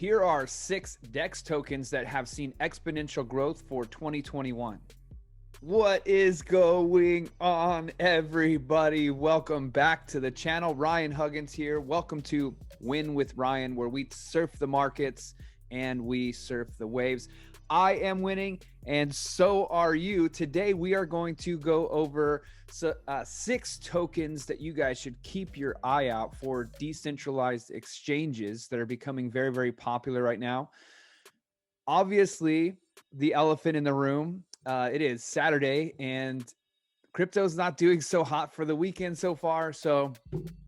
Here are 6 DEX tokens that have seen exponential growth for 2021. What is going on, everybody? Welcome back to the channel. Ryan Huggins here. Welcome to Win with Ryan, where we surf the markets and we surf the waves. I am winning, and so are you. Today, we are going to go over 6 tokens that you guys should keep your eye out for, decentralized exchanges that are becoming very, very popular right now. Obviously, the elephant in the room, it is Saturday, and crypto's not doing so hot for the weekend so far. So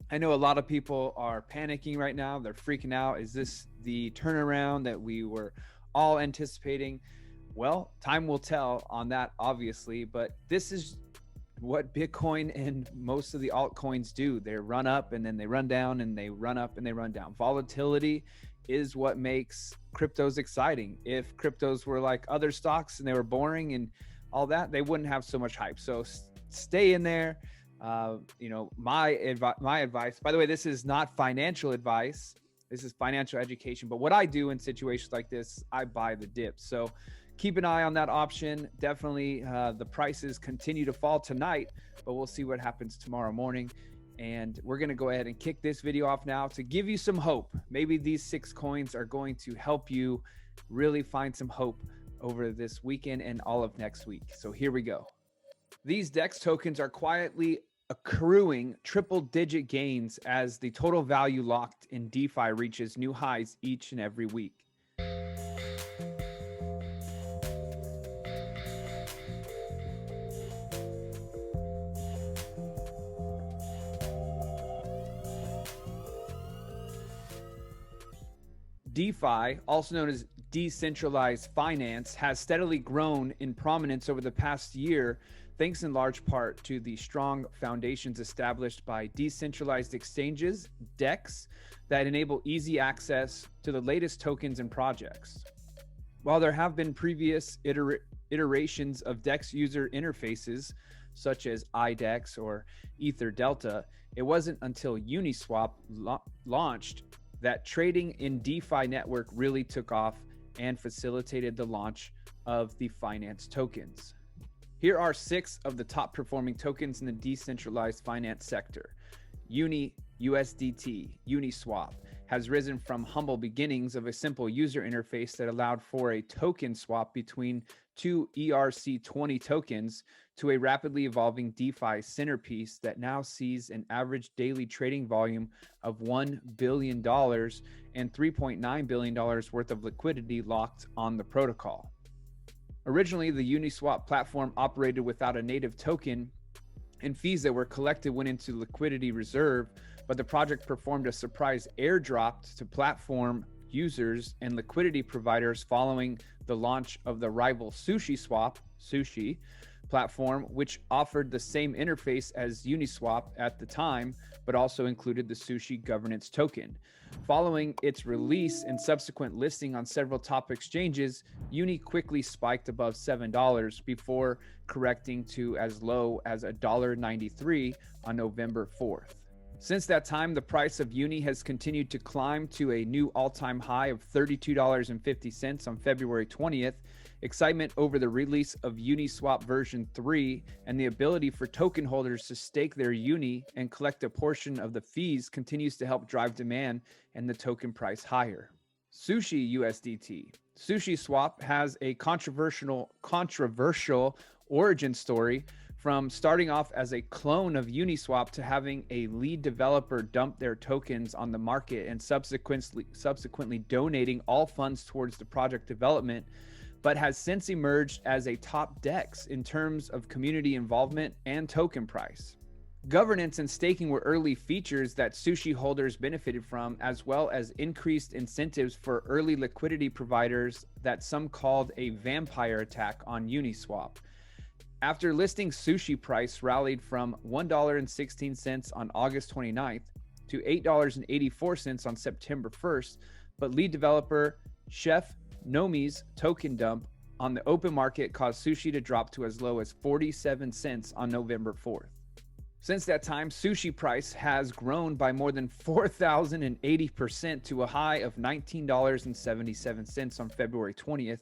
I know a lot of people are panicking right now. They're freaking out. Is this the turnaround that we were all anticipating? Well, time will tell on that, obviously, but this is what Bitcoin and most of the altcoins do. They run up and then they run down, and they run up and they run down. Volatility is what makes cryptos exciting. If cryptos were like other stocks and they were boring and all that, they wouldn't have so much hype. So stay in there. My advice, by the way, this is not financial advice. This is financial education. But what I do in situations like this, I buy the dips. So keep an eye on that option. Definitely the prices continue to fall tonight, but we'll see what happens tomorrow morning. And we're going to go ahead and kick this video off now to give you some hope. Maybe these 6 coins are going to help you really find some hope over this weekend and all of next week. So here we go. These DEX tokens are quietly accruing triple-digit gains as the total value locked in DeFi reaches new highs each and every week. DeFi, also known as decentralized finance, has steadily grown in prominence over the past year, thanks in large part to the strong foundations established by decentralized exchanges, DEX, that enable easy access to the latest tokens and projects. While there have been previous iterations of DEX user interfaces, such as iDEX or Ether Delta, it wasn't until Uniswap launched that trading in DeFi network really took off and facilitated the launch of the finance tokens. Here are 6 of the top performing tokens in the decentralized finance sector. USDT, Uniswap, has risen from humble beginnings of a simple user interface that allowed for a token swap between 2 ERC20 tokens to a rapidly evolving DeFi centerpiece that now sees an average daily trading volume of $1 billion and $3.9 billion worth of liquidity locked on the protocol. Originally, the Uniswap platform operated without a native token, and fees that were collected went into liquidity reserve, but the project performed a surprise airdrop to platform users and liquidity providers following the launch of the rival sushiswap platform, which offered the same interface as Uniswap at the time, but also included the Sushi governance token. Following its release and subsequent listing on several top exchanges, Uni quickly spiked above $7 before correcting to as low as $1.93 on November 4th. Since that time, the price of Uni has continued to climb to a new all-time high of $32.50 on February 20th. Excitement over the release of Uniswap version 3 and the ability for token holders to stake their Uni and collect a portion of the fees continues to help drive demand and the token price higher. Sushi USDT. SushiSwap has a controversial origin story, from starting off as a clone of Uniswap to having a lead developer dump their tokens on the market and subsequently donating all funds towards the project development, but has since emerged as a top DEX in terms of community involvement and token price. Governance and staking were early features that Sushi holders benefited from, as well as increased incentives for early liquidity providers that some called a vampire attack on Uniswap. After listing, Sushi price rallied from $1.16 on August 29th to $8.84 on September 1st, but lead developer Chef Nomi's token dump on the open market caused Sushi to drop to as low as 47 cents on November 4th. Since that time, sushi price has grown by more than 4,080% to a high of $19.77 on February 20th.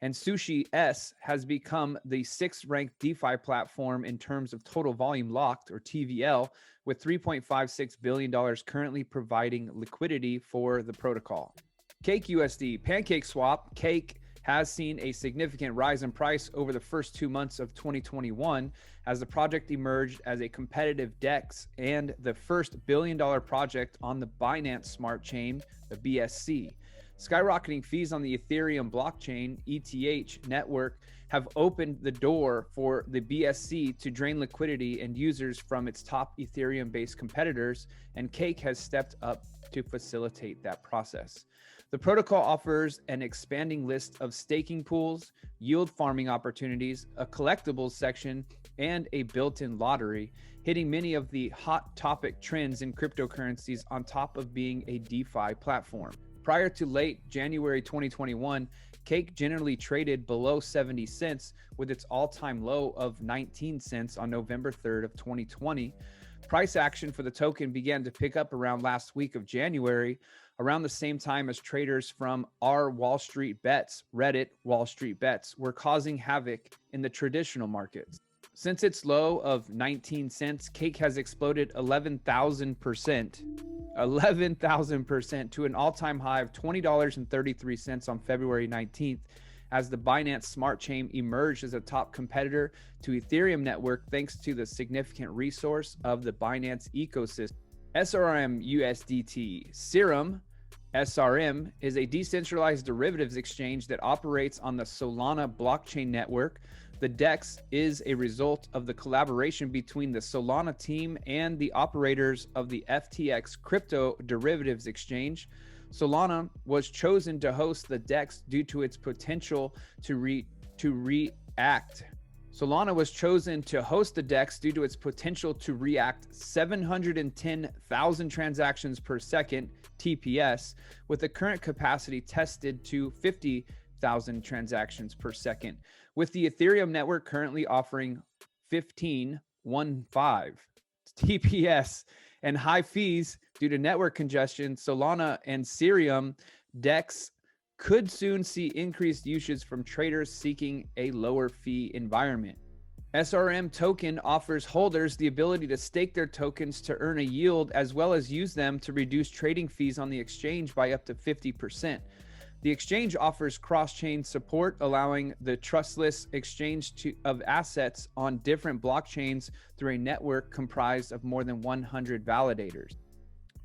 And Sushi S has become the sixth ranked DeFi platform in terms of total volume locked, or TVL, with $3.56 billion currently providing liquidity for the protocol. Cake USD, PancakeSwap, Cake has seen a significant rise in price over the first 2 months of 2021 as the project emerged as a competitive DEX and the first billion-dollar project on the Binance Smart Chain, the BSC. Skyrocketing fees on the Ethereum blockchain, ETH, network have opened the door for the BSC to drain liquidity and users from its top Ethereum-based competitors, and Cake has stepped up to facilitate that process. The protocol offers an expanding list of staking pools, yield farming opportunities, a collectibles section, and a built-in lottery, hitting many of the hot topic trends in cryptocurrencies on top of being a DeFi platform. Prior to late January 2021, Cake generally traded below 70 cents with its all-time low of 19 cents on November 3rd of 2020. Price action for the token began to pick up around last week of January, around the same time as traders from r Wall Street Bets, Reddit Wall Street Bets, were causing havoc in the traditional markets. Since its low of 19 cents, Cake has exploded 11,000% to an all-time high of $20.33 on February 19th, as the Binance Smart Chain emerged as a top competitor to Ethereum network thanks to the significant resource of the Binance ecosystem. SRM USDT. Serum SRM is a decentralized derivatives exchange that operates on the Solana blockchain network. The DEX is a result of the collaboration between the Solana team and the operators of the FTX crypto derivatives exchange. Solana was chosen to host the DEX due to its potential to react. Solana was chosen to host the DEX due to its potential to react 710,000 transactions per second, TPS, with the current capacity tested to 50,000 transactions per second, with the Ethereum network currently offering 15 TPS and high fees due to network congestion. Solana and Serum DEX could soon see increased usage from traders seeking a lower fee environment. SRM token offers holders the ability to stake their tokens to earn a yield, as well as use them to reduce trading fees on the exchange by up to 50%. The exchange offers cross-chain support, allowing the trustless exchange of assets on different blockchains through a network comprised of more than 100 validators.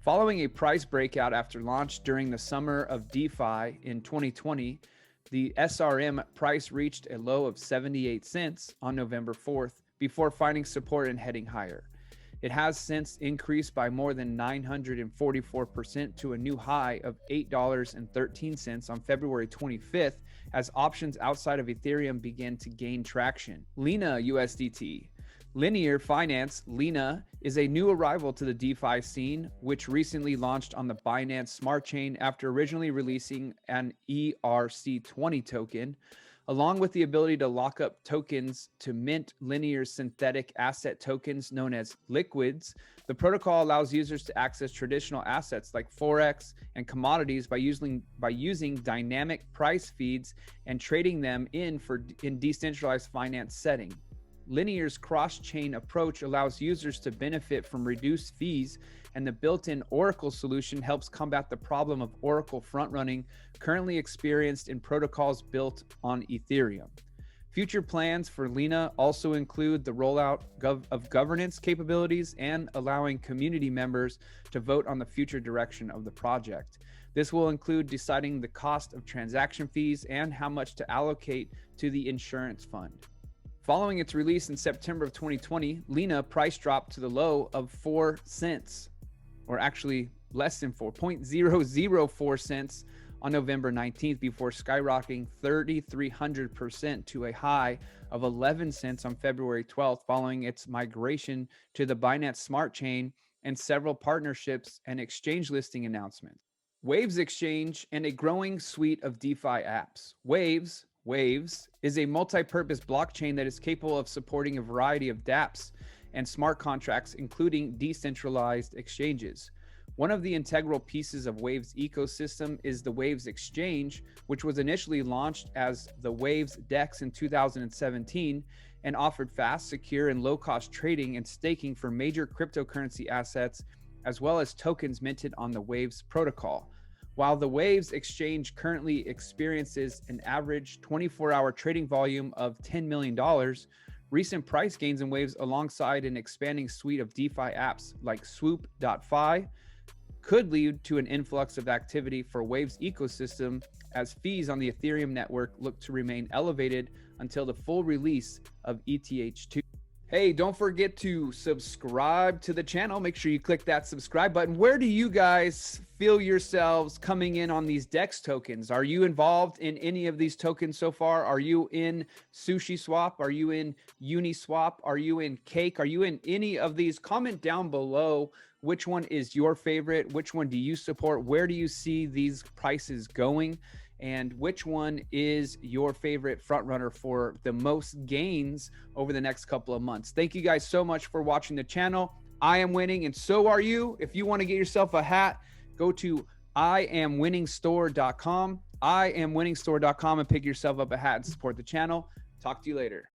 Following a price breakout after launch during the summer of DeFi in 2020, the SRM price reached a low of 78 cents on November 4th before finding support and heading higher. It has since increased by more than 944% to a new high of $8.13 on February 25th as options outside of Ethereum began to gain traction. Lena USDT. Linear Finance, Lena, is a new arrival to the DeFi scene, which recently launched on the Binance Smart Chain after originally releasing an ERC20 token. Along with the ability to lock up tokens to mint linear synthetic asset tokens known as liquids, the protocol allows users to access traditional assets like Forex and commodities by using dynamic price feeds and trading them in decentralized finance setting. Linear's cross-chain approach allows users to benefit from reduced fees, and the built-in Oracle solution helps combat the problem of Oracle front-running currently experienced in protocols built on Ethereum. Future plans for Lena also include the rollout of governance capabilities and allowing community members to vote on the future direction of the project. This will include deciding the cost of transaction fees and how much to allocate to the insurance fund. Following its release in September of 2020, Lena price dropped to the low of 4 cents, or actually less than 4.004 cents on November 19th before skyrocketing 3,300% to a high of 11 cents on February 12th following its migration to the Binance Smart Chain and several partnerships and exchange listing announcements. Waves Exchange and a growing suite of DeFi apps. Waves is a multi-purpose blockchain that is capable of supporting a variety of dApps and smart contracts, including decentralized exchanges. One of the integral pieces of Wave's ecosystem is the Waves Exchange, which was initially launched as the Waves DEX in 2017 and offered fast, secure, and low-cost trading and staking for major cryptocurrency assets, as well as tokens minted on the Waves protocol. While the Waves Exchange currently experiences an average 24-hour trading volume of $10 million, recent price gains in Waves alongside an expanding suite of DeFi apps like swoop.fi could lead to an influx of activity for Waves ecosystem as fees on the Ethereum network look to remain elevated until the full release of ETH2. Hey, don't forget to subscribe to the channel. Make sure you click that subscribe button. Where do you guys feel yourselves coming in on these DEX tokens? Are you involved in any of these tokens so far? Are you in SushiSwap? Are you in Uniswap? Are you in Cake? Are you in any of these? Comment down below. Which one is your favorite? Which one do you support? Where do you see these prices going? And which one is your favorite front runner for the most gains over the next couple of months? Thank you guys so much for watching the channel. I am winning, and so are you. If you want to get yourself a hat, go to IamWinningstore.com, IamWinningstore.com, and pick yourself up a hat and support the channel. Talk to you later.